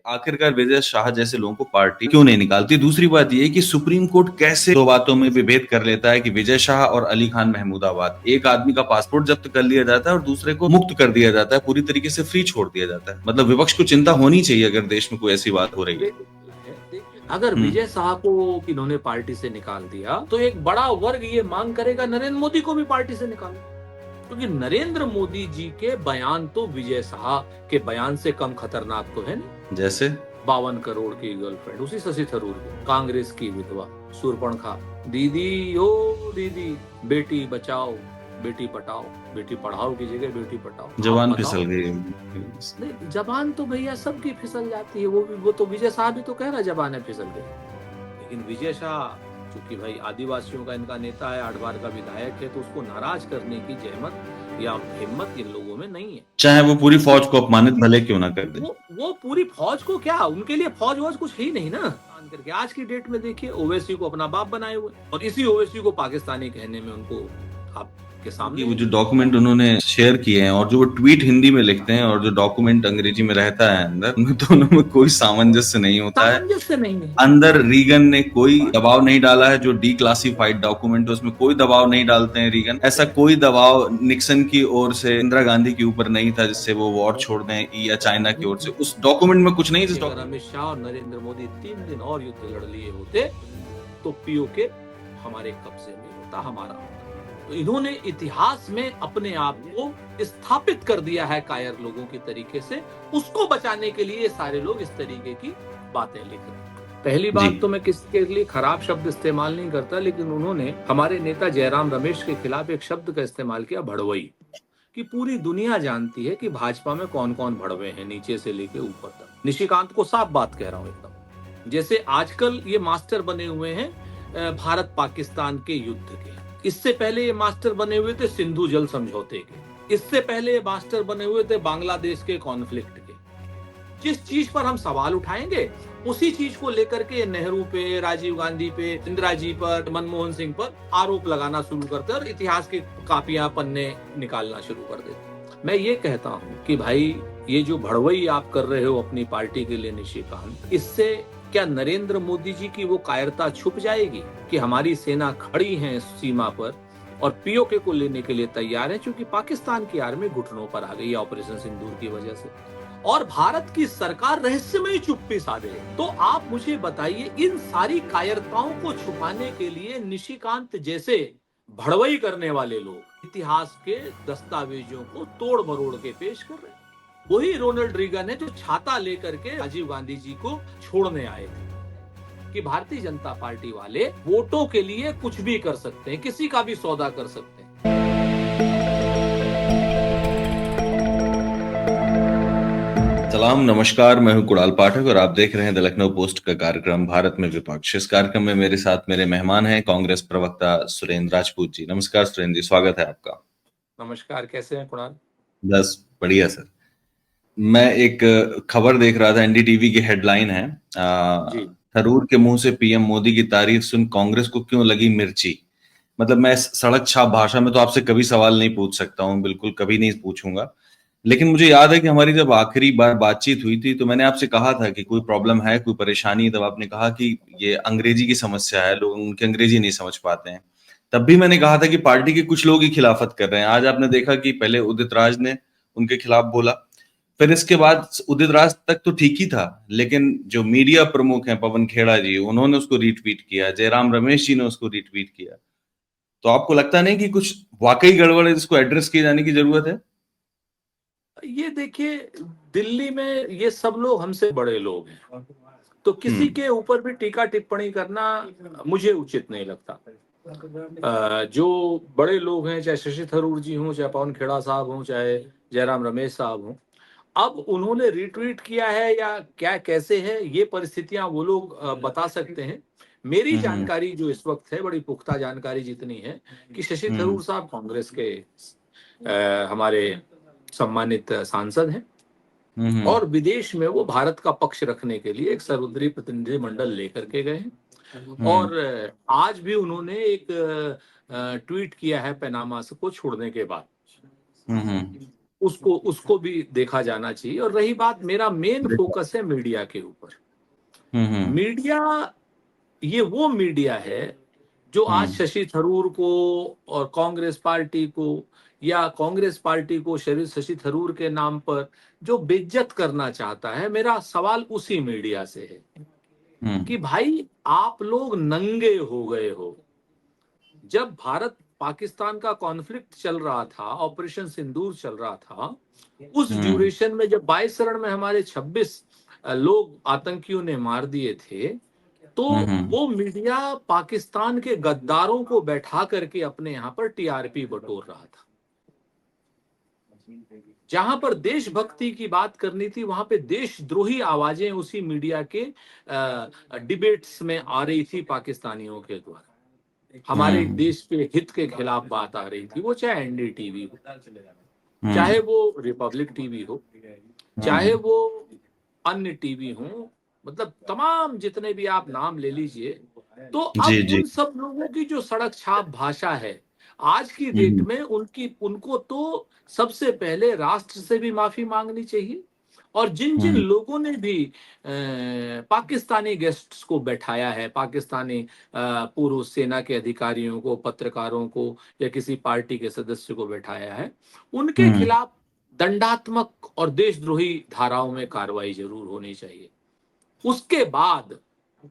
आखिरकार विजय शाह जैसे लोगों को पार्टी क्यों नहीं निकालती। दूसरी बात यह कि सुप्रीम कोर्ट कैसे दो बातों में विभेद कर लेता है कि विजय शाह और अली खान महमूदाबाद, एक आदमी का पासपोर्ट जब्त कर लिया जाता है और दूसरे को मुक्त कर दिया जाता है, पूरी तरीके से फ्री छोड़ दिया जाता है। मतलब विपक्ष को चिंता होनी चाहिए अगर देश में कोई ऐसी बात हो रही है। अगर विजय शाह को इन्होंने पार्टी से निकाल दिया तो एक बड़ा वर्ग ये मांग करेगा नरेंद्र मोदी को भी पार्टी से निकालो, क्योंकि नरेंद्र मोदी जी के बयान तो विजय शाह के बयान से कम खतरनाक तो है नहीं। जैसे 52 करोड़ की गर्लफ्रेंड उसी शशि थरूर की, कांग्रेस की विधवा शूर्पणखा, दीदी ओ दीदी, बेटी बचाओ बेटी पटाओ, बेटी पढ़ाओ की जगह बेटी पटाओ। जवान फिसल गई। नहीं, जबान तो भैया सबकी फिसल जाती है, वो तो विजय शाह भी तो कह रहा है जबान फिसल गई, लेकिन विजय शाह चूंकि भाई आदिवासियों का इनका नेता है, 8 बार का विधायक है, तो उसको नाराज करने की जहमत या हिम्मत इन लोगों में नहीं है, चाहे वो पूरी फौज को अपमानित भले क्यों ना कर दे। वो पूरी फौज को क्या, उनके लिए फौज वौज कुछ ही नहीं ना। करके आज की डेट में देखिए ओवैसी को अपना बाप बनाए हुए, और इसी ओवैसी को पाकिस्तानी कहने में उनको आपके सामने वो जो डॉक्यूमेंट उन्होंने शेयर किए हैं और जो वो ट्वीट हिंदी में लिखते हैं और जो डॉक्यूमेंट अंग्रेजी में रहता है अंदर, उनमें दोनों में कोई सामंजस्य नहीं होता है। अंदर रीगन ने कोई दबाव नहीं डाला है, जो डीक्लासिफाइड डॉक्यूमेंट है उसमें कोई दबाव नहीं डालते हैं रीगन। ऐसा कोई दबाव निक्सन की ओर से इंदिरा गांधी के ऊपर नहीं था जिससे वो वॉर छोड़ दें, या चाइना की ओर से उस डॉक्यूमेंट में कुछ नहीं। जिस अमित शाह और नरेंद्र मोदी 3 दिन और युद्ध लड़ लिए होते तो पीओके हमारे कब्जे में होता, हमारा। तो इन्होंने इतिहास में अपने आप को स्थापित कर दिया है कायर लोगों की तरीके से, उसको बचाने के लिए सारे लोग इस तरीके की बातें लिख रहे हैं। पहली बात तो मैं किसी के लिए खराब शब्द इस्तेमाल नहीं करता, लेकिन उन्होंने हमारे नेता जयराम रमेश के खिलाफ एक शब्द का इस्तेमाल किया, भड़वई, कि पूरी दुनिया जानती है कि भाजपा में कौन कौन भड़वे हैं, नीचे से लेके ऊपर तक। निशिकांत को साफ बात कह रहा हूं एकदम, जैसे आजकल ये मास्टर बने हुए हैं भारत पाकिस्तान के युद्ध के, इससे पहले ये मास्टर बने हुए थे सिंधु जल समझौते के, इससे पहले ये मास्टर बने हुए थे बांग्लादेश के कॉन्फ्लिक्ट के। जिस चीज पर हम सवाल उठाएंगे उसी चीज को लेकर के नेहरू पे, राजीव गांधी पे, इंदिरा जी पर, मनमोहन सिंह पर आरोप लगाना शुरू करते और इतिहास की कापियां पन्ने निकालना शुरू कर देते। मैं ये कहता हूं कि भाई ये जो भड़वई आप कर रहे हो अपनी पार्टी के लिए निशिकांत, इससे क्या नरेंद्र मोदी जी की वो कायरता छुप जाएगी कि हमारी सेना खड़ी है सीमा पर और पीओके को लेने के लिए तैयार है, क्योंकि पाकिस्तान की आर्मी घुटनों पर आ गई है ऑपरेशन सिंदूर की वजह से, और भारत की सरकार रहस्यमय चुप्पी साधे। तो आप मुझे बताइए, इन सारी कायरताओं को छुपाने के लिए निशिकांत जैसे भड़वई करने वाले लोग इतिहास के दस्तावेजों को तोड़ मरोड़ के पेश कर रहे हैं। वही रोनाल्ड रीगन है जो छाता लेकर के राजीव गांधी जी को छोड़ने आए थे कि भारतीय जनता पार्टी वाले वोटों के लिए कुछ भी कर सकते हैं, किसी का भी सौदा कर सकते हैं। सलाम, नमस्कार, मैं हूं कुणाल पाठक और आप देख रहे हैं द लखनऊ पोस्ट का कार्यक्रम भारत में विपक्ष। इस कार्यक्रम में मेरे साथ मेरे मेहमान हैं कांग्रेस प्रवक्ता सुरेंद्र राजपूत जी। नमस्कार सुरेंद्र जी, स्वागत है आपका। नमस्कार, कैसे हैं कुणाल? बस बढ़िया सर। मैं एक खबर देख रहा था, एनडीटीवी की हेडलाइन है, थरूर के मुंह से पीएम मोदी की तारीफ सुन कांग्रेस को क्यों लगी मिर्ची। मतलब मैं सड़क छाप भाषा में तो आपसे कभी सवाल नहीं पूछ सकता हूं, बिल्कुल कभी नहीं पूछूंगा, लेकिन मुझे याद है कि हमारी जब आखिरी बार बातचीत हुई थी तो मैंने आपसे कहा था कि कोई प्रॉब्लम है, कोई परेशानी, तब आपने कहा कि ये अंग्रेजी की समस्या है, लोग उनकी अंग्रेजी नहीं समझ पाते हैं। तब भी मैंने कहा था कि पार्टी के कुछ लोग ही खिलाफत कर रहे हैं। आज आपने देखा कि पहले उदित राज ने उनके खिलाफ बोला, फिर इसके बाद उदित राज तक तो ठीक ही था, लेकिन जो मीडिया प्रमुख हैं पवन खेड़ा जी, उन्होंने उसको रीट्वीट किया, जयराम रमेश जी ने उसको रीट्वीट किया। तो आपको लगता नहीं कि कुछ वाकई गड़बड़ है जिसको एड्रेस किए जाने की जरूरत है? ये देखिए, दिल्ली में ये सब लोग हमसे बड़े लोग हैं, तो किसी के ऊपर भी टीका टिप्पणी करना मुझे उचित नहीं लगता। जो बड़े लोग हैं, चाहे शशि थरूर जी हों, चाहे पवन खेड़ा साहब हों, चाहे जयराम रमेश साहब हों, अब उन्होंने रिट्वीट किया है या क्या कैसे है, ये परिस्थितियां वो लोग बता सकते हैं। मेरी जानकारी जो इस वक्त है, बड़ी पुख्ता जानकारी जितनी है, कि शशि थरूर साहब कांग्रेस के हमारे सम्मानित सांसद हैं और विदेश में वो भारत का पक्ष रखने के लिए एक सर्वदलीय प्रतिनिधि मंडल लेकर के गए हैं, और आज भी उन्होंने एक ट्वीट किया है पनामा को छोड़ने के बाद। उसको उसको भी देखा जाना चाहिए। और रही बात, मेरा मेन फोकस है मीडिया के ऊपर। मीडिया, ये वो मीडिया है जो आज शशि थरूर को और कांग्रेस पार्टी को, या कांग्रेस पार्टी को शशि थरूर के नाम पर जो बेइज्जत करना चाहता है। मेरा सवाल उसी मीडिया से है कि भाई आप लोग नंगे हो गए हो। जब भारत पाकिस्तान का कॉन्फ्लिक्ट चल रहा था, ऑपरेशन सिंदूर चल रहा था, उस ड्यूरेशन में जब 22 रण में हमारे 26 लोग आतंकियों ने मार दिए थे, तो वो मीडिया पाकिस्तान के गद्दारों को बैठा करके अपने यहां पर टीआरपी बटोर रहा था। जहां पर देशभक्ति की बात करनी थी, वहां पे देशद्रोही आवाजें उसी मीडिया के डिबेट्स में आ रही थी पाकिस्तानियों के द्वारा। हमारे देश के हित के खिलाफ बात आ रही थी, वो चाहे एनडीटीवी हो, चाहे वो रिपब्लिक टीवी हो, चाहे वो अन्य टीवी हो, मतलब तमाम जितने भी आप नाम ले लीजिए। तो अब उन सब लोगों की जो सड़क छाप भाषा है आज की डेट में, उनको तो सबसे पहले राष्ट्र से भी माफी मांगनी चाहिए। और जिन जिन लोगों ने भी पाकिस्तानी गेस्ट्स को बैठाया है, पाकिस्तानी पूर्व सेना के अधिकारियों को, पत्रकारों को, या किसी पार्टी के सदस्य को बैठाया है, उनके खिलाफ दंडात्मक और देशद्रोही धाराओं में कार्रवाई जरूर होनी चाहिए। उसके बाद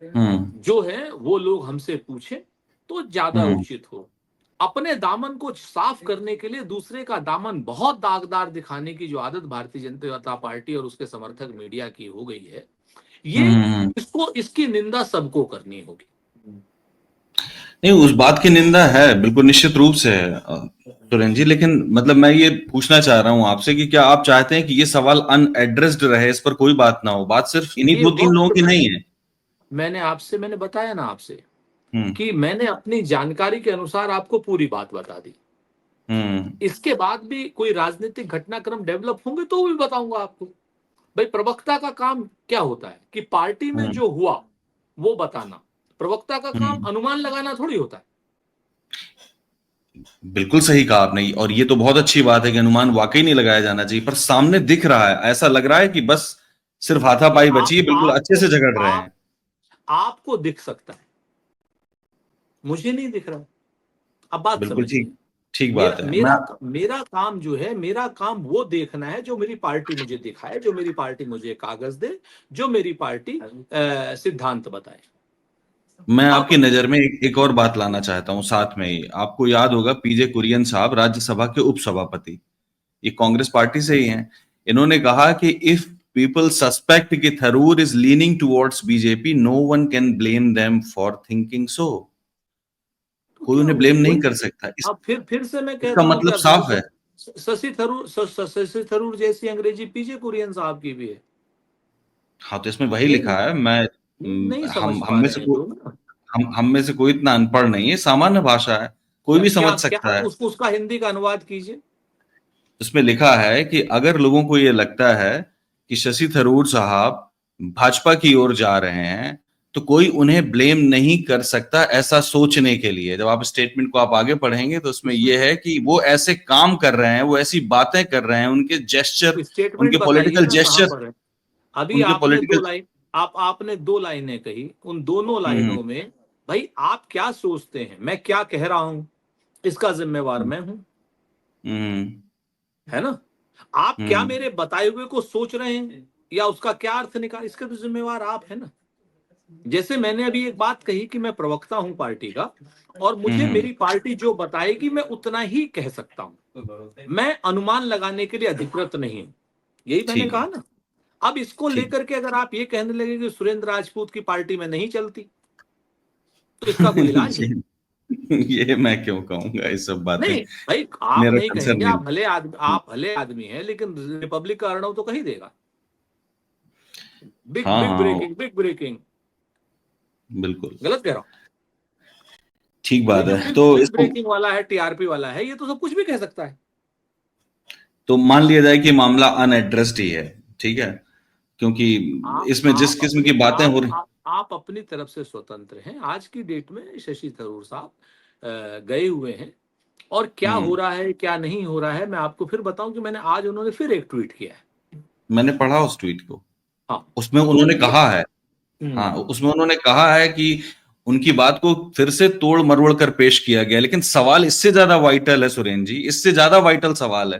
जो है वो लोग हमसे पूछे तो ज्यादा उचित हो। अपने दामन को साफ करने के लिए दूसरे का दामन बहुत दागदार दिखाने की जो आदत भारतीय जनता पार्टी और उसके समर्थक मीडिया की हो गई है, ये इसकी निंदा सबको करनी होगी। नहीं, उस बात की निंदा है, बिल्कुल निश्चित रूप से है सुरेंद्र जी। लेकिन मतलब मैं ये पूछना चाह रहा हूं आपसे कि क्या आप चाहते हैं कि ये सवाल अनएड्रेस्ड रहे, इस पर कोई बात ना हो? बात सिर्फ इन्हीं 2-3 लोगों की नहीं है। मैंने बताया ना आपसे कि मैंने अपनी जानकारी के अनुसार आपको पूरी बात बता दी। इसके बाद भी कोई राजनीतिक घटनाक्रम डेवलप होंगे तो भी बताऊंगा आपको। भाई, प्रवक्ता का काम क्या होता है कि पार्टी में जो हुआ वो बताना। प्रवक्ता का काम अनुमान लगाना थोड़ी होता है। बिल्कुल सही कहा आपने, और ये तो बहुत अच्छी बात है कि अनुमान वाकई नहीं लगाया जाना चाहिए, पर सामने दिख रहा है, ऐसा लग रहा है कि बस सिर्फ हाथापाई बची है, बिल्कुल अच्छे से झगड़ रहे हैं। आपको दिख सकता है, मुझे नहीं दिख रहा। अब बात समझिए। ठीक बात है। मेरा काम जो है, मेरा काम वो देखना है जो मेरी पार्टी मुझे दिखाए, जो मेरी पार्टी मुझे कागज दे, जो मेरी पार्टी सिद्धांत बताए। मैं आपकी नजर में एक और बात लाना चाहता हूं साथ में ही। आपको याद होगा पीजे कुरियन साहब, राज्यसभा के उपसभापति, ये कांग्रेस पार्टी से ही हैं। इन्होंने कहा कि इफ पीपल सस्पेक्ट कि Tharoor is leaning towards BJP, no one can blame them for thinking so. कोई उन्हें ब्लेम नहीं कर सकता। अब फिर से मैं कहता इसका हूं, मतलब साफ है। शशि थरूर जैसी अंग्रेजी पीजे कुरियन साहब की भी है। हाँ, तो इसमें वही लिखा है। मैं नहीं समझ हम में से हम में से कोई इतना अनपढ़ नहीं है, सामान्य भाषा है, कोई भी समझ सकता है। उसका हिंदी का अनुवाद कीजिए। उसमें लिखा है कि अगर लोगों को ये लगता है कि शशि थरूर साहब भाजपा की ओर जा रहे हैं, तो कोई उन्हें ब्लेम नहीं कर सकता ऐसा सोचने के लिए। जब आप स्टेटमेंट को आप आगे पढ़ेंगे तो उसमें यह है कि वो ऐसे काम कर रहे हैं, वो ऐसी बातें कर रहे हैं, उनके जेस्चर, उनके पॉलिटिकल जेस्चर, अभी आपने 2 लाइनें कही। उन दोनों लाइनों में भाई आप क्या सोचते हैं, मैं क्या कह रहा हूं, इसका जिम्मेवार मैं हूं, है ना? आप क्या मेरे बताए हुए को सोच रहे हैं या उसका क्या अर्थ निकाल, इसका तो जिम्मेवार आप है ना। जैसे मैंने अभी एक बात कही कि मैं प्रवक्ता हूं पार्टी का, और मुझे मेरी पार्टी जो बताएगी मैं उतना ही कह सकता हूं। मैं अनुमान लगाने के लिए अधिकृत नहीं हूं, यही मैंने कहा ना। अब इसको लेकर के अगर आप ये कहने लगे कि सुरेंद्र राजपूत की पार्टी में नहीं चलती, तो इसका कोई इलाज है? ये मैं क्यों कहूंगा ये सब बातें? नहीं भाई, आप मेरा नहीं कंसर्न कहेंगे, नहीं। आप भले आदमी हैं, लेकिन रिपब्लिक का अर्णव तो कहीं देगा। Big breaking. बिल्कुल गलत कह रहा हूं? ठीक बात है। तो बिग ब्रेकिंग वाला है, टीआरपी वाला है, ये तो सब कुछ भी कह सकता है। तो मान लिया जाए कि मामला अनएड्रेस्ड ही है, ठीक है, क्योंकि इसमें जिस किस्म की बातें हो रही, आप अपनी तरफ से स्वतंत्र हैं। आज की डेट में शशि थरूर साहब गए हुए हैं और क्या हो रहा है क्या नहीं हो रहा है मैं आपको फिर बताऊं कि मैंने आज उन्होंने फिर एक ट्वीट किया है। मैंने पढ़ा उस ट्वीट को। हाँ, उसमें तो उन्होंने ये कहा है, हाँ, उसमें उन्होंने कहा है कि उनकी बात को फिर से तोड़ मरोड़ कर पेश किया गया, लेकिन सवाल इससे ज्यादा वाइटल है सुरेन जी, इससे ज्यादा वाइटल सवाल है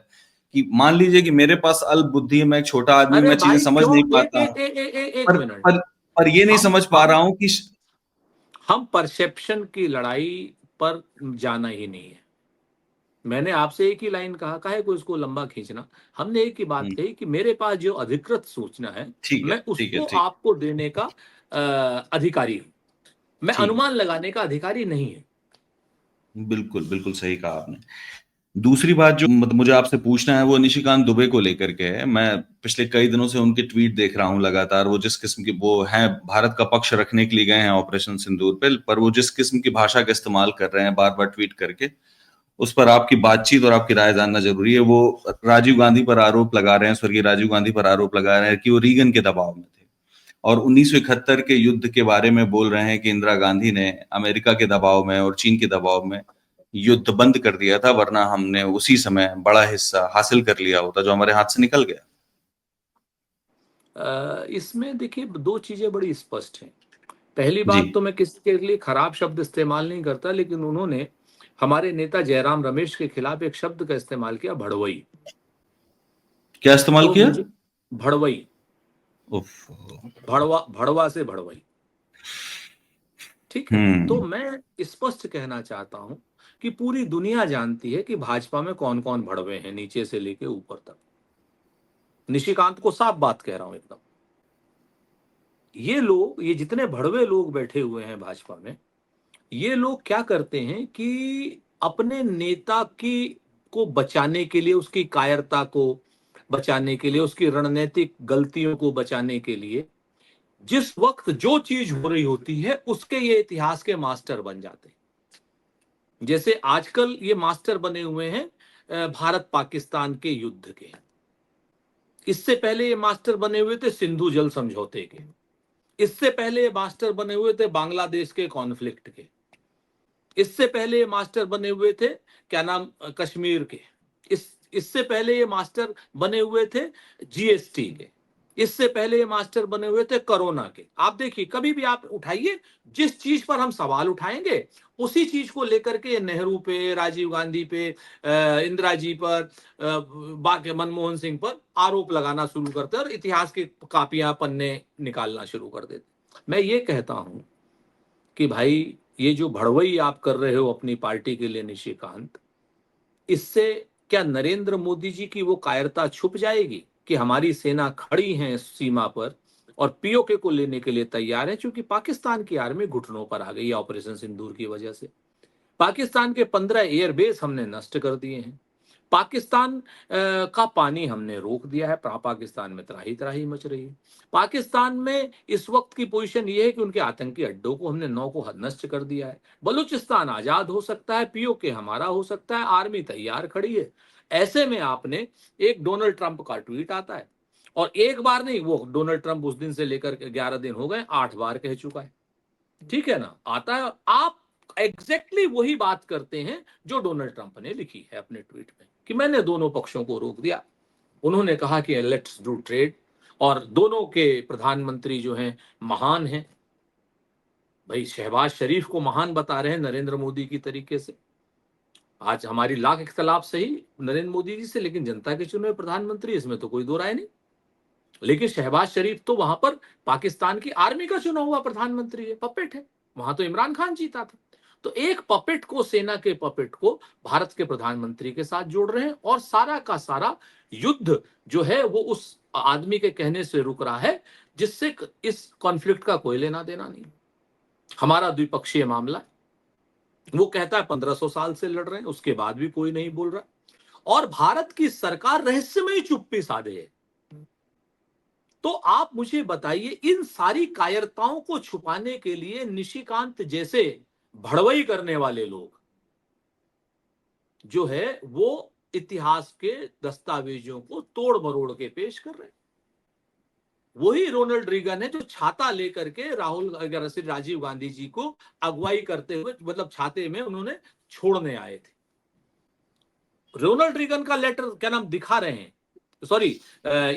कि मान लीजिए कि मेरे पास अल्प बुद्धि है, मैं एक छोटा आदमी, अरे मैं चीजें भाई समझ क्यों, नहीं एक पाता एक हूं, एक एक एक, एक पर मिनट। पर पर ये नहीं हम समझ पा हम रहा हूं कि हम परसेप्शन की लड़ाई पर जाना ही नहीं है। मैंने आपसे एक ही लाइन कहा, काहे को इसको लंबा खींचना। हमने एक ही बात हम्म, कही कि मेरे पास जो अधिकृत सूचना है ठीक है, मैं ठीक है, उसको ठीक, आपको देने का अधिकारी हूं, मैं ठीक, अनुमान लगाने का अधिकारी नहीं है। बिल्कुल बिल्कुल सही कहा आपने। दूसरी बात जो मुझे आपसे पूछना है वो निशिकांत दुबे को लेकर के है। मैं पिछले कई दिनों से उनके ट्वीट देख रहा हूं लगातार। वो जिस किस्म की वो हैं, भारत का पक्ष रखने के लिए गए हैं ऑपरेशन सिंदूर पे, पर वो जिस किस्म की भाषा का इस्तेमाल कर रहे हैं बार बार ट्वीट करके, उस पर आपकी बातचीत और आपकी राय जानना जरूरी है। वो राजीव गांधी पर आरोप लगा रहे हैं, स्वर्गीय राजीव गांधी पर आरोप लगा रहे हैं कि वो रीगन के दबाव में थे, और 1971 के युद्ध के बारे में बोल रहे हैं कि इंदिरा गांधी ने अमेरिका के दबाव में और चीन के दबाव में युद्ध बंद कर दिया था, वरना हमने उसी समय बड़ा हिस्सा हासिल कर लिया होता जो हमारे हाथ से निकल गया। इसमें देखिए दो चीजें बड़ी स्पष्ट हैं। पहली जी, बात तो मैं किसी के लिए खराब शब्द इस्तेमाल नहीं करता, लेकिन उन्होंने हमारे नेता जयराम रमेश के खिलाफ एक शब्द का इस्तेमाल किया, भड़वई। क्या इस्तेमाल तो किया? मुझे भड़वई, उफ। भड़वा भड़वा से भड़वई, ठीक है। तो हम्म। मैं स्पष्ट कहना चाहता हूं कि पूरी दुनिया जानती है कि भाजपा में कौन कौन भड़वे हैं, नीचे से लेके ऊपर तक। निशिकांत को साफ बात कह रहा हूं एकदम। ये लोग, ये जितने भड़वे लोग बैठे हुए हैं भाजपा में, ये लोग क्या करते हैं कि अपने नेता की को बचाने के लिए, उसकी कायरता को बचाने के लिए, उसकी रणनीतिक गलतियों को बचाने के लिए, जिस वक्त जो चीज हो रही होती है उसके ये इतिहास के मास्टर बन जाते हैं। जैसे आजकल ये मास्टर बने हुए हैं भारत पाकिस्तान के युद्ध के। इससे पहले ये मास्टर बने हुए थे सिंधु जल समझौते के। इससे पहले ये मास्टर बने हुए थे बांग्लादेश के कॉन्फ्लिक्ट के। इससे पहले ये मास्टर बने हुए थे, क्या नाम, कश्मीर के। इससे पहले ये मास्टर बने हुए थे जीएसटी के। इससे पहले ये मास्टर बने हुए थे कोरोना के। आप देखिए, कभी भी आप उठाइए, जिस चीज पर हम सवाल उठाएंगे उसी चीज को लेकर के नेहरू पे, राजीव गांधी पे, इंदिरा जी पर, बाकी मनमोहन सिंह पर आरोप लगाना शुरू करते हैं और इतिहास की कापियां, पन्ने निकालना शुरू कर देते। मैं ये कहता हूं कि भाई, ये जो भड़वई आप कर रहे हो अपनी पार्टी के लिए निशिकांत, इससे क्या नरेंद्र मोदी जी की वो कायरता छुप जाएगी कि हमारी सेना खड़ी है सीमा पर और पीओके को लेने के लिए तैयार है? क्योंकि पाकिस्तान की आर्मी घुटनों पर आ गई है ऑपरेशन सिंदूर की वजह से। पाकिस्तान के 15 एयरबेस हमने नष्ट कर दिए हैं। पाकिस्तान का पानी हमने रोक दिया है। पाकिस्तान में त्राही त्राही मच रही है। पाकिस्तान में इस वक्त की पोजीशन ये है कि उनके आतंकी अड्डों को हमने 9 को नष्ट कर दिया है। बलूचिस्तान आजाद हो सकता है, पीओके हमारा हो सकता है, आर्मी तैयार खड़ी है। ऐसे में आपने एक डोनाल्ड ट्रंप का ट्वीट आता है, और एक बार नहीं, वो डोनाल्ड ट्रंप उस दिन से लेकर 11 दिन हो गए, 8 बार कह चुका है, ठीक है ना, आता है। आप एग्जैक्टली वही बात करते हैं जो डोनाल्ड ट्रंप ने लिखी है अपने ट्वीट में कि मैंने दोनों पक्षों को रोक दिया। उन्होंने कहा कि लेट्स डू ट्रेड, और दोनों के प्रधानमंत्री जो हैं महान हैं। भाई, शहबाज शरीफ को महान बता रहे हैं नरेंद्र मोदी की तरीके से। आज हमारी लाख इख्तलाफ सही नरेंद्र मोदी जी से, लेकिन जनता के चुने हुए प्रधानमंत्री, इसमें तो कोई दो राय नहीं। लेकिन शहबाज शरीफ तो वहां पर पाकिस्तान की आर्मी का चुना हुआ प्रधानमंत्री है, पपेट है। वहां तो इमरान खान जीता था। तो एक पपेट को, सेना के पपेट को भारत के प्रधानमंत्री के साथ जोड़ रहे हैं, और सारा का सारा युद्ध जो है वो उस आदमी के कहने से रुक रहा है, जिससे इस कॉन्फ्लिक्ट का कोई लेना देना नहीं। हमारा द्विपक्षीय मामला, वो कहता है 1500 साल से लड़ रहे हैं, उसके बाद भी कोई नहीं बोल रहा। और भारत की सरकार रहस्यमय चुप्पी साधे है। तो आप मुझे बताइए, इन सारी कायरताओं को छुपाने के लिए निशिकांत जैसे भड़वई करने वाले लोग जो है, वो इतिहास के दस्तावेजों को तोड़ मरोड़ के पेश कर रहे हैं। वही रोनाल्ड रीगन है जो छाता लेकर के राजीव गांधी जी को अगुवाई करते हुए, मतलब छाते में उन्होंने छोड़ने आए थे। रोनाल्ड रीगन का लेटर क्या नाम दिखा रहे हैं, सॉरी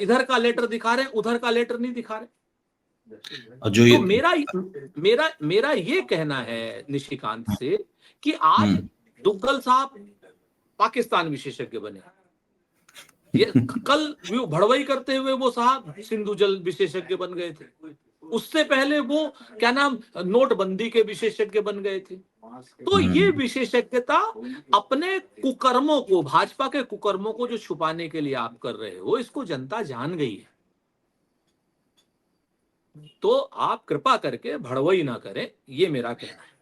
इधर का लेटर दिखा रहे हैं, उधर का लेटर नहीं दिखा रहे। जो तो मेरा ये कहना है निशिकांत से कि आज दुग्गल साहब पाकिस्तान विशेषज्ञ बने, ये कल भड़वई करते हुए वो साहब सिंधु जल विशेषज्ञ बन गए थे, उससे पहले वो क्या नाम नोटबंदी के विशेषज्ञ बन गए थे। तो ये विशेषज्ञता अपने कुकर्मों को, भाजपा के कुकर्मों को जो छुपाने के लिए आप कर रहे हो, इसको जनता जान गई है। तो आप कृपा करके भड़वई ना करें, ये मेरा कहना है।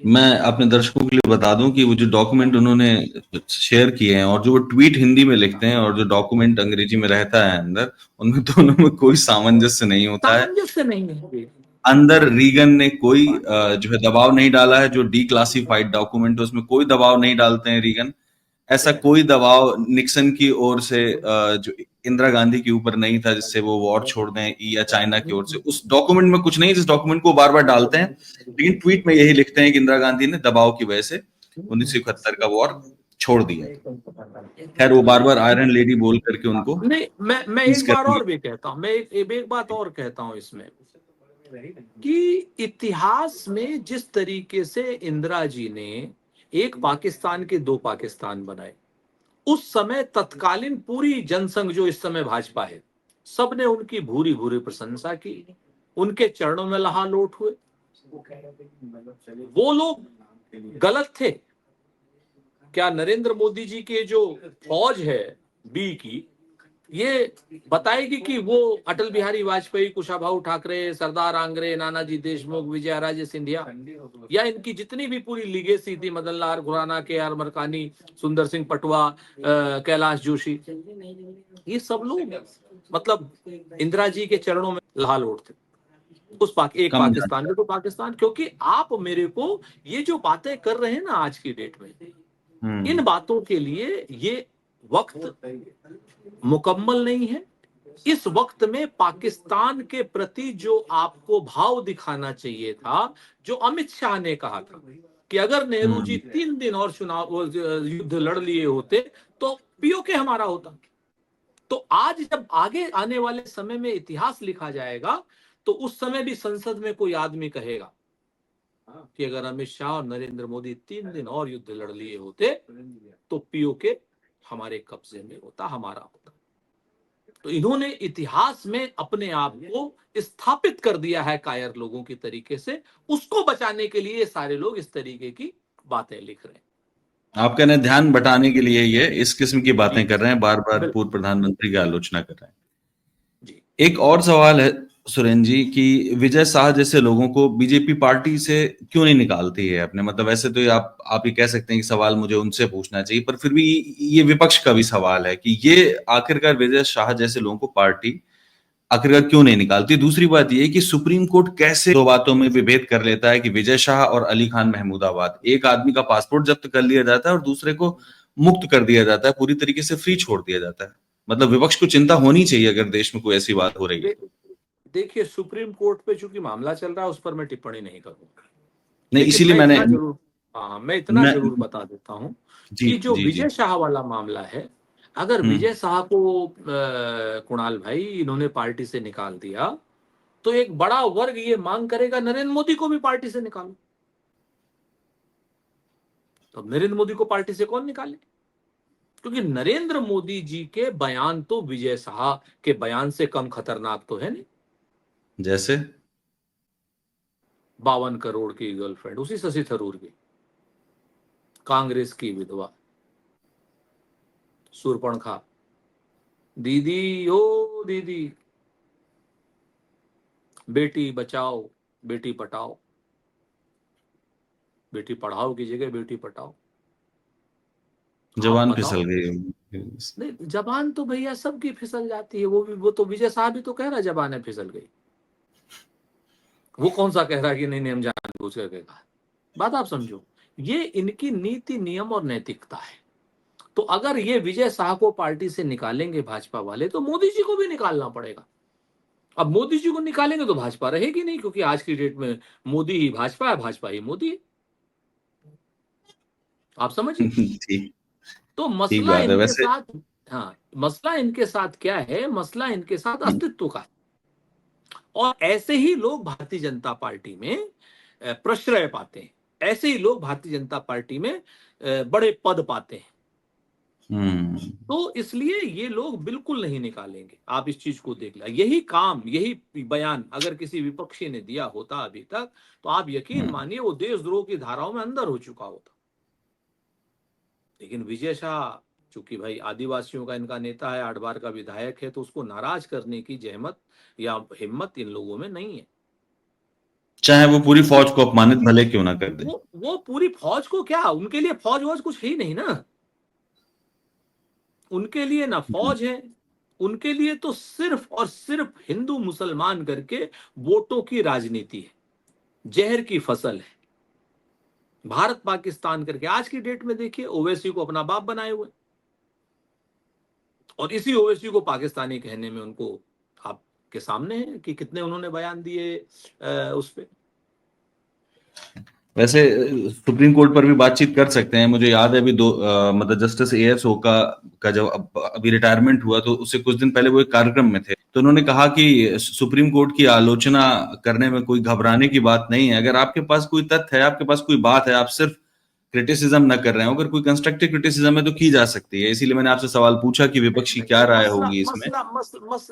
मैं अपने दर्शकों के लिए बता दूं कि वो जो डॉक्यूमेंट उन्होंने शेयर किए हैं और जो वो ट्वीट हिंदी में लिखते हैं और जो डॉक्यूमेंट अंग्रेजी में रहता है अंदर, उनमें दोनों में कोई सामंजस्य नहीं होता है। सामंजस्य नहीं है। अंदर रीगन ने कोई जो है दबाव नहीं डाला है। जो डीक्लासिफाइड डॉक्यूमेंट है उसमें कोई दबाव नहीं डालते हैं रीगन। ऐसा कोई दबाव निक्सन की ओर से जो इंदिरा गांधी के ऊपर नहीं था जिससे वो वॉर छोड़ दें, या चाइना की ओर से उस डॉक्यूमेंट में कुछ नहीं, जिस डॉक्यूमेंट को बार बार डालते हैं, लेकिन ट्वीट में यही लिखते हैं कि इंदिरा गांधी ने दबाव की वजह से 1971 का वॉर छोड़ दिया। खैर वो बार बार आयरन लेडी बोल करके उनको नहीं, मैं एक बार और भी कहता हूं, मैं एक बात और कहता हूं इसमें कि इतिहास में जिस तरीके से इंदिरा जी ने एक पाकिस्तान के दो पाकिस्तान बनाए, उस समय तत्कालीन पूरी जनसंघ जो इस समय भाजपा है, सबने उनकी भूरी भूरी प्रशंसा की, उनके चरणों में लहालोट हुए। वो लोग गलत थे क्या? नरेंद्र मोदी जी के जो फौज है बी की, ये बताएगी कि वो अटल बिहारी वाजपेयी, कुशाभाऊ ठाकरे, सरदार आंग्रे, नानाजी देशमुख, विजयाराजे सिंधिया, या इनकी जितनी भी पूरी लीगेसी थी, मदन लाल खुराना, के आर मरकानी, सुंदर सिंह पटवा, कैलाश जोशी, ये सब लोग मतलब इंदिरा जी के चरणों में लहालोट थे। उस एक पाकिस्तान में तो पाकिस्तान, क्योंकि आप मेरे को ये जो बातें कर रहे हैं ना आज की डेट में, इन बातों के लिए ये वक्त मुकम्मल नहीं है। इस वक्त में पाकिस्तान के प्रति जो आपको भाव दिखाना चाहिए था, जो अमित शाह ने कहा था कि अगर नेहरू जी 3 दिन और चुनाव युद्ध लड़ लिए होते तो पीओके हमारा होता। तो आज जब आगे आने वाले समय में इतिहास लिखा जाएगा, तो उस समय भी संसद में कोई आदमी कहेगा कि अगर अमित शाह और नरेंद्र मोदी 3 दिन और युद्ध लड़ लिए होते तो पीओके हमारे कब्जे में होता, हमारा होता। तो इन्होंने इतिहास में अपने आप को स्थापित कर दिया है कायर लोगों की तरीके से। उसको बचाने के लिए सारे लोग इस तरीके की बातें लिख रहे हैं। आप कहने ध्यान बटाने के लिए ये इस किस्म की बातें कर रहे हैं, बार बार पूर्व प्रधानमंत्री की आलोचना कर रहे हैं। जी। एक और सवाल है सुरेंद्र जी कि विजय शाह जैसे लोगों को बीजेपी पार्टी से क्यों नहीं निकालती है अपने, मतलब वैसे तो आप ही कह सकते हैं कि सवाल मुझे उनसे पूछना चाहिए, पर फिर भी ये विपक्ष का भी सवाल है कि ये आखिरकार विजय शाह जैसे लोगों को पार्टी आखिरकार क्यों नहीं निकालती। दूसरी बात यह कि सुप्रीम कोर्ट कैसे दो बातों में विभेद कर लेता है कि विजय शाह और अली खान महमूदाबाद, एक आदमी का पासपोर्ट जब्त कर लिया जाता है और दूसरे को मुक्त कर दिया जाता है, पूरी तरीके से फ्री छोड़ दिया जाता है। मतलब विपक्ष को चिंता होनी चाहिए अगर देश में कोई ऐसी बात हो रही है। देखिए, सुप्रीम कोर्ट पे चूंकि मामला चल रहा है, उस पर मैं टिप्पणी नहीं करूंगा। नहीं, इसीलिए मैं इतना जरूर बता देता हूं कि जो विजय शाह वाला मामला है, अगर विजय शाह को कुणाल भाई इन्होंने पार्टी से निकाल दिया, तो एक बड़ा वर्ग ये मांग करेगा नरेंद्र मोदी को भी पार्टी से निकालो। तो नरेंद्र मोदी को पार्टी से कौन निकाले? क्योंकि नरेंद्र मोदी जी के बयान तो विजय शाह के बयान से कम खतरनाक तो है नहीं। जैसे 52 करोड़ की गर्लफ्रेंड, उसी शशि थरूर की, कांग्रेस की विधवा, सूर्पणखा, दीदी ओ दीदी, बेटी बचाओ बेटी पटाओ, बेटी पढ़ाओ की जगह बेटी पटाओ। जवान फिसल गई। नहीं, जबान तो भैया सबकी फिसल जाती है। वो तो विजय साहब भी तो कह रहा है जबान है फिसल गई। वो कौन सा कह रहा है कि नहीं हम जानबूझ करके कहा। बात आप समझो, ये इनकी नीति, नियम और नैतिकता है। तो अगर ये विजय शाह को पार्टी से निकालेंगे भाजपा वाले, तो मोदी जी को भी निकालना पड़ेगा। अब मोदी जी को निकालेंगे तो भाजपा रहेगी नहीं, क्योंकि आज की डेट में मोदी ही भाजपा है, भाजपा ही मोदी है। आप समझिए। तो ठीक मसला बात है इनके वैसे। साथ, हाँ, मसला इनके साथ क्या है? मसला इनके साथ अस्तित्व का है। और ऐसे ही लोग भारतीय जनता पार्टी में प्रश्रय पाते हैं, ऐसे ही लोग भारतीय जनता पार्टी में बड़े पद पाते हैं। तो इसलिए ये लोग बिल्कुल नहीं निकालेंगे, आप इस चीज को देख लें। यही काम, यही बयान अगर किसी विपक्षी ने दिया होता अभी तक, तो आप यकीन मानिए वो देशद्रोह की धाराओं में अंदर हो चुका होता। लेकिन विजय शाह चूंकि भाई आदिवासियों का इनका नेता है, 8 बार का विधायक है, तो उसको नाराज करने की जहमत या हिम्मत इन लोगों में नहीं है। चाहे वो पूरी फौज को अपमानित भले क्यों ना कर दे। वो पूरी फौज को क्या, उनके लिए फौज वौज कुछ ही नहीं ना। उनके लिए ना फौज है, उनके लिए तो सिर्फ और सिर्फ हिंदू मुसलमान करके वोटों की राजनीति है, जहर की फसल है, भारत पाकिस्तान करके। आज की डेट में देखिए ओवैसी को अपना बाप बनाए हुए, और इसी ओवैसी को पाकिस्तानी कहने में उनको आपके सामने है कि कितने उन्होंने बयान दिए उस पे। वैसे सुप्रीम कोर्ट पर भी बातचीत कर सकते हैं। मुझे याद है अभी मतलब जस्टिस एएस ओका का जब अभी रिटायरमेंट हुआ, तो उससे कुछ दिन पहले वो एक कार्यक्रम में थे, तो उन्होंने कहा कि सुप्रीम कोर्ट की आलोचना करने में कोई घबराने की बात नहीं है। अगर आपके पास कोई तथ्य है, आपके पास कोई बात है, आप सिर्फ क्रिटिसिज्म न कर रहे हो, अगर कोई कंस्ट्रक्टिव क्रिटिसिज्म है तो की जा सकती है। इसीलिए मैंने आपसे सवाल पूछा कि विपक्ष की क्या राय होगी इसमें।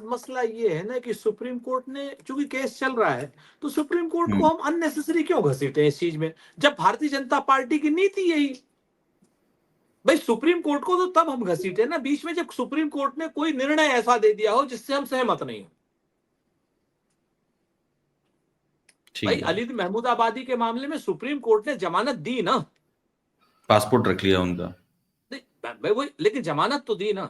मसला ये है ना कि सुप्रीम कोर्ट ने, चूंकि केस चल रहा है, तो सुप्रीम कोर्ट को हम अननेसेसरी क्यों घसीटे इस चीज में, जब भारतीय जनता पार्टी की नीति यही। भाई सुप्रीम कोर्ट को तो तब हम घसीटे ना बीच में, जब सुप्रीम कोर्ट ने कोई निर्णय ऐसा दे दिया हो जिससे हम सहमत नहीं हो। भाई अलीद महमूदाबादी के मामले में सुप्रीम कोर्ट ने जमानत दी ना, पासपोर्ट रख लिया उनका। भाई वही, लेकिन जमानत तो दी ना।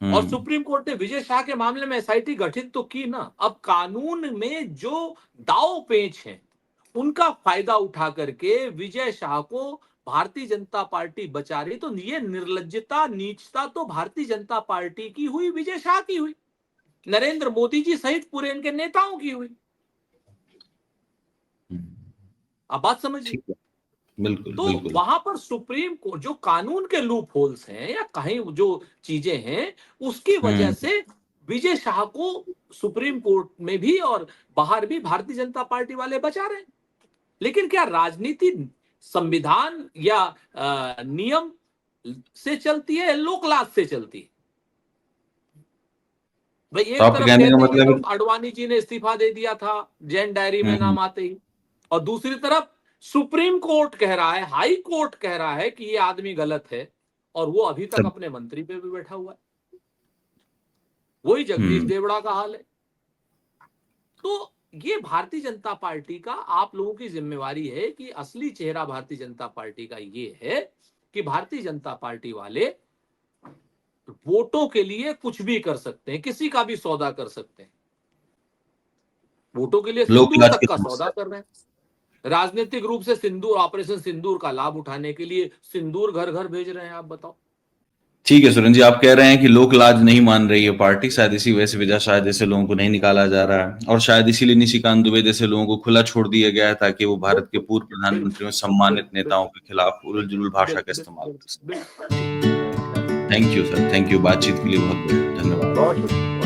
और सुप्रीम कोर्ट ने विजय शाह के मामले में एसआईटी गठित तो की ना। अब कानून में जो दाव पेच हैं उनका फायदा उठा करके विजय शाह को भारतीय जनता पार्टी बचा रही, तो ये निर्लज्जता, नीचता तो भारतीय जनता पार्टी की हुई, विजय शाह की हुई, नरेंद्र मोदी जी सहित पूरे इनके नेताओं की हुई। अब बात समझिए। बिल्कुल तो बिल्कुल। वहां पर सुप्रीम कोर्ट जो कानून के लूप होल्स हैं या कहीं जो चीजें हैं, उसकी वजह से विजय शाह को सुप्रीम कोर्ट में भी और बाहर भी भारतीय जनता पार्टी वाले बचा रहे हैं। लेकिन क्या राजनीति संविधान या नियम से चलती है, लोकलाज से चलती है? भाई एक तो तरफ कहने कहते का हैं कि मतलब अडवाणी जी ने इस्तीफा दे दिया था जैन डायरी में नाम आते ही, और दूसरी तरफ सुप्रीम कोर्ट कह रहा है, हाई कोर्ट कह रहा है कि ये आदमी गलत है, और वो अभी तक अपने मंत्री पे भी बैठा हुआ है। वही जगदीश देवड़ा का हाल है। तो ये भारतीय जनता पार्टी का आप लोगों की जिम्मेवारी है कि असली चेहरा भारतीय जनता पार्टी का ये है कि भारतीय जनता पार्टी वाले वोटों के लिए कुछ भी कर सकते हैं, किसी का भी सौदा कर सकते हैं। वोटों के लिए सिंदूर लोकलाज तक की का समस्या। सौदा कर रहे हैं, राजनीतिक रूप से सिंदूर, ऑपरेशन सिंदूर का लाभ उठाने के लिए सिंदूर घर घर भेज रहे हैं। आप बताओ। ठीक है सुरेंद्र जी, आप कह रहे हैं कि लोकलाज नहीं मान रही है पार्टी, शायद इसी वजह से विजय शाह जैसे लोगों को नहीं निकाला जा रहा है, और शायद इसीलिए निशिकांत दुबे जैसे लोगों को खुला छोड़ दिया गया है ताकि वो भारत के पूर्व प्रधानमंत्रियों, सम्मानित नेताओं के खिलाफ उलझ जुलूल भाषा का इस्तेमाल कर सकें। Thank you sir, thank you. बातचीत के लिए बहुत बहुत धन्यवाद।